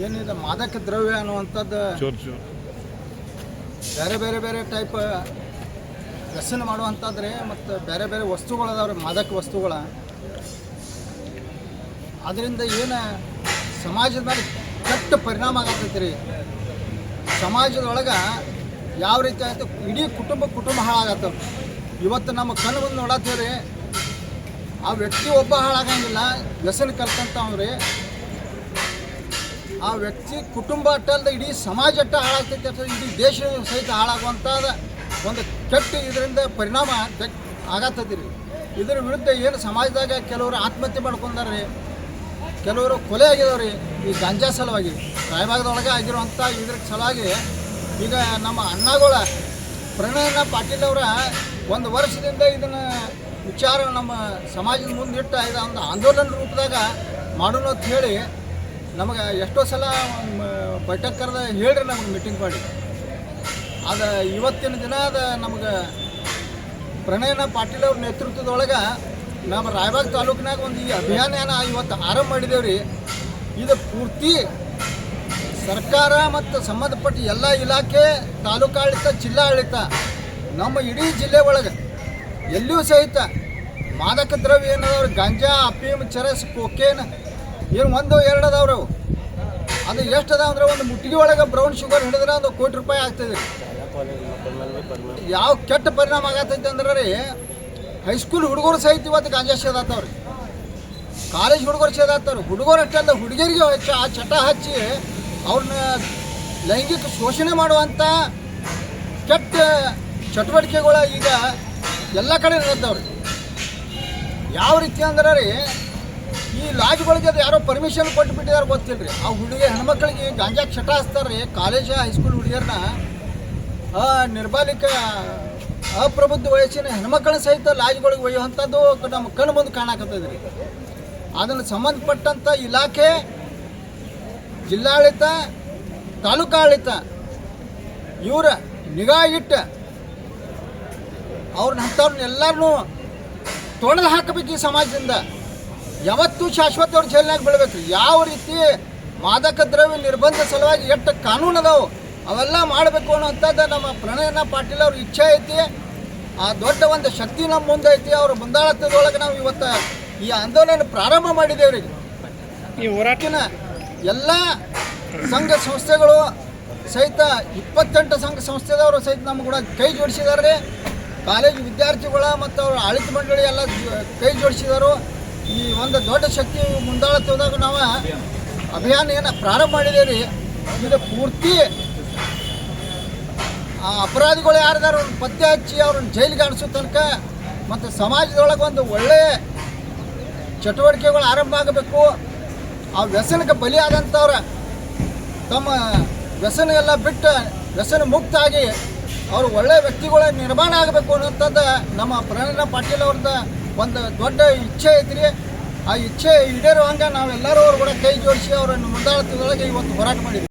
ಏನಿದೆ ಮಾದಕ ದ್ರವ್ಯ ಅನ್ನುವಂಥದ್ದು ಬೇರೆ ಬೇರೆ ಬೇರೆ ಟೈಪ್ ವ್ಯಸನ ಮಾಡುವಂಥದ್ರೆ ಮತ್ತು ಬೇರೆ ಬೇರೆ ವಸ್ತುಗಳದಾವ್ರಿ ಮಾದಕ ವಸ್ತುಗಳ ಅದರಿಂದ ಏನು ಸಮಾಜದ ಮೇಲೆ ಕೆಟ್ಟ ಪರಿಣಾಮ ಆಗತೈತಿ ರೀ. ಸಮಾಜದೊಳಗೆ ಯಾವ ರೀತಿ ಆಯ್ತು ಇಡೀ ಕುಟುಂಬ ಹಾಳಾಗತ್ತವ. ಇವತ್ತು ನಮ್ಮ ಕಣ್ಣು ಮುಂದೆ ನೋಡತ್ತೀವಿ ರೀ, ಆ ವ್ಯಕ್ತಿ ಒಬ್ಬ ಹಾಳಾಗಂಗಿಲ್ಲ, ವ್ಯಸನ ಕಲ್ತಂತವ್ರಿ ಆ ವ್ಯಕ್ತಿ ಕುಟುಂಬ ಅಟ್ಟಲ್ದ ಇಡೀ ಸಮಾಜ ಅಟ್ಟ ಹಾಳಾಗ್ತೈತಿ ಅಥವಾ ಇಡೀ ದೇಶ ಸಹಿತ ಹಾಳಾಗುವಂಥದ್ದು ಒಂದು ಕೆಟ್ಟ ಇದರಿಂದ ಪರಿಣಾಮ ಆಗತ್ತೈತಿ ರೀ. ಇದರ ವಿರುದ್ಧ ಏನು ಸಮಾಜದಾಗ ಕೆಲವರು ಆತ್ಮಹತ್ಯೆ ಮಾಡ್ಕೊಂಡಾರ್ರಿ, ಕೆಲವರು ಕೊಲೆ ಆಗಿದವ್ರಿ ಈ ಗಾಂಜಾ ಸಲುವಾಗಿ. ರಾಯಭಾಗದೊಳಗೆ ಆಗಿರುವಂಥ ಇದ್ರ ಸಲುವಾಗಿ ಈಗ ನಮ್ಮ ಅಣ್ಣಗಳ ಪ್ರಣಯನ ಪಾಟೀಲ್ ಅವರ ಒಂದು ವರ್ಷದಿಂದ ಇದನ್ನು ವಿಚಾರ ನಮ್ಮ ಸಮಾಜದ ಮುಂದಿಟ್ಟು ಒಂದು ಆಂದೋಲನ ರೂಪದಾಗ ಮಾಡೋಣ ಅಂತ ಹೇಳಿ ನಮಗೆ ಎಷ್ಟೋ ಸಲ ಬೈಠಕ್ ಕರೆದ ಹೇಳ್ರಿ ನಮಗೆ ಮೀಟಿಂಗ್ ಮಾಡಿ. ಅದು ಇವತ್ತಿನ ದಿನ ಅದು ನಮಗೆ ಪ್ರಣಯನ ಪಾಟೀಲ್ ಅವ್ರ ನೇತೃತ್ವದೊಳಗೆ ನಮ್ಮ ರಾಯಬಾಗ ತಾಲೂಕಿನಾಗ ಒಂದು ಈ ಅಭಿಯಾನ ಇವತ್ತು ಆರಂಭ ಮಾಡಿದೇವ್ರಿ. ಇದು ಪೂರ್ತಿ ಸರ್ಕಾರ ಮತ್ತು ಸಂಬಂಧಪಟ್ಟ ಎಲ್ಲ ಇಲಾಖೆ, ತಾಲೂಕಾಡಳಿತ, ಜಿಲ್ಲಾಡಳಿತ, ನಮ್ಮ ಇಡೀ ಜಿಲ್ಲೆ ಒಳಗೆ ಎಲ್ಲಿಯೂ ಸಹಿತ ಮಾದಕ ದ್ರವ್ಯ ಏನದವ್ರು ಗಾಂಜಾ, ಅಫೀಮ್, ಚರಸ್, ಕೋಕೇನ್ ಏನು 1-2 ಅದಾವ್ರಿ. ಅದು ಎಷ್ಟು ಅದಾವ ಅಂದ್ರೆ ಒಂದು ಮುಟ್ಟಿಗೆ ಒಳಗೆ ಬ್ರೌನ್ ಶುಗರ್ ಹಿಡಿದ್ರೆ ಒಂದು ₹1 ಕೋಟಿ ಆಗ್ತದೆ. ಯಾವ ಕೆಟ್ಟ ಪರಿಣಾಮ ಆಗತೈತೆ ಅಂದ್ರೆ ರೀ, ಹೈಸ್ಕೂಲ್ ಹುಡುಗರು ಸಹಿತ ಇವತ್ತು ಗಾಂಜಾ ಸೇದಾತವ್ರಿ, ಕಾಲೇಜ್ ಹುಡುಗರು ಸೇದಾತವ್ರಿ. ಹುಡುಗರು ಅಷ್ಟೇ ಅಲ್ಲ, ಹುಡುಗಿಯರಿಗೆ ಆ ಚಟ ಹಚ್ಚಿ ಅವ್ರನ್ನ ಲೈಂಗಿಕ ಶೋಷಣೆ ಮಾಡುವಂಥ ಕೆಟ್ಟ ಚಟುವಟಿಕೆಗಳು ಈಗ ಎಲ್ಲ ಕಡೆ ನಡೆದವ್ರಿ. ಯಾವ ರೀತಿ ಅಂದ್ರೆ ರೀ, ಈ ಲಾಡ್ಜ್ಗಳಿಗೆ ಅದು ಯಾರೋ ಪರ್ಮಿಷನ್ ಕೊಟ್ಟು ಬಿಟ್ಟಿದ್ದಾರೆ ಗೊತ್ತಿಲ್ಲ ರೀ. ಆ ಹುಡುಗಿ ಹೆಣ್ಮಕ್ಳಿಗೆ ಗಾಂಜಾ ಚಟ ಹಚ್ತಾರೆ ರೀ. ಕಾಲೇಜ್ ಹೈಸ್ಕೂಲ್ ಹುಡುಗಿಯರನ್ನ ನಿರ್ಬಾಲಿಕ ಅಪ್ರಬುದ್ಧ ವಯಸ್ಸಿನ ಹೆಣ್ಮಕ್ಳನ್ನ ಸಹಿತ ಲಾಡ್ಜ್ಗಳಿಗೆ ಒಯ್ಯುವಂಥದ್ದು ನಮ್ಮ ಕಣ್ಣು ಮುಂದೆ ಕಾಣಕತ್ತದ ರೀ. ಅದನ್ನು ಸಂಬಂಧಪಟ್ಟಂಥ ಇಲಾಖೆ, ಜಿಲ್ಲಾಡಳಿತ, ತಾಲೂಕಾಡಳಿತ ಇವರ ನಿಗಾ ಇಟ್ಟು ಅಂಥವ್ರನ್ನ ಎಲ್ಲರನ್ನೂ ತೊಡೆದು ಹಾಕಬೇಕು. ಈ ಸಮಾಜದಿಂದ ಯಾವತ್ತೂ ಶಾಶ್ವತ ಅವ್ರ ಜೈಲಿನಾಗ ಬೀಳ್ಬೇಕು. ಯಾವ ರೀತಿ ಮಾದಕ ದ್ರವ್ಯ ನಿರ್ಬಂಧ ಸಲುವಾಗಿ ಎಷ್ಟು ಕಾನೂನು ಅದಾವು ಅವೆಲ್ಲ ಮಾಡಬೇಕು ಅನ್ನೋಂಥದ್ದು ನಮ್ಮ ಪ್ರಣಯನ ಪಾಟೀಲ್ ಅವ್ರ ಇಚ್ಛೆ ಐತಿ. ಆ ದೊಡ್ಡ ಒಂದು ಶಕ್ತಿ ನಮ್ಮ ಮುಂದೆ ಐತಿ. ಅವ್ರ ಮುಂದಾಳತ್ವದೊಳಗೆ ನಾವು ಇವತ್ತು ಈ ಆಂದೋಲನ ಪ್ರಾರಂಭ ಮಾಡಿದ್ದೇವ್ರಿ. ಈ ಹೋರಾಟಿನ ಎಲ್ಲ ಸಂಘ ಸಂಸ್ಥೆಗಳು ಸಹಿತ 28 ಸಂಘ ಸಂಸ್ಥೆದವರು ಸಹಿತ ನಮ್ಗೆ ಕೂಡ ಕೈ ಜೋಡಿಸಿದ್ದಾರೆ. ಕಾಲೇಜು ವಿದ್ಯಾರ್ಥಿಗಳ ಮತ್ತು ಅವ್ರ ಆಡಳಿತ ಮಂಡಳಿ ಎಲ್ಲ ಕೈ ಜೋಡಿಸಿದರು. ಈ ಒಂದು ದೊಡ್ಡ ಶಕ್ತಿ ಮುಂದಾಳತ್ವದಾಗ ನಾವು ಅಭಿಯಾನ ಏನು ಪ್ರಾರಂಭ ಮಾಡಿದೇವ್ರಿ. ಇದು ಪೂರ್ತಿ ಅಪರಾಧಿಗಳು ಯಾರಿದಾರ ಅವ್ರನ್ನ ಪತ್ತೆ ಹಚ್ಚಿ ಅವ್ರನ್ನ ಜೈಲಿಗೆ ಅನಿಸೋ ತನಕ ಮತ್ತು ಸಮಾಜದೊಳಗೆ ಒಂದು ಒಳ್ಳೆಯ ಚಟುವಟಿಕೆಗಳು ಆರಂಭ ಆಗಬೇಕು. ಆ ವ್ಯಸನಕ್ಕೆ ಬಲಿಯಾದಂಥವ್ರ ತಮ್ಮ ವ್ಯಸನ ಎಲ್ಲ ಬಿಟ್ಟು ವ್ಯಸನ ಮುಕ್ತ ಆಗಿ ಅವರು ಒಳ್ಳೆಯ ವ್ಯಕ್ತಿಗಳ ನಿರ್ಮಾಣ ಆಗಬೇಕು ಅನ್ನೋಂಥದ್ದು ನಮ್ಮ ಪ್ರಣಯನ ಪಾಟೀಲ್ ಅವ್ರದ್ದು ಒಂದು ದೊಡ್ಡ ಇಚ್ಛೆ ಐತ್ರಿ. ಆ ಇಚ್ಛೆ ಈಡೇರುವಂಗೆ ನಾವೆಲ್ಲರೂ ಅವ್ರು ಕೂಡ ಕೈ ಜೋಡಿಸಿ ಅವರನ್ನು ಮುಂದಾಳತ್ವದೊಳಗೆ ಇವತ್ತು ಹೋರಾಟ ಮಾಡಿದ್ವಿ.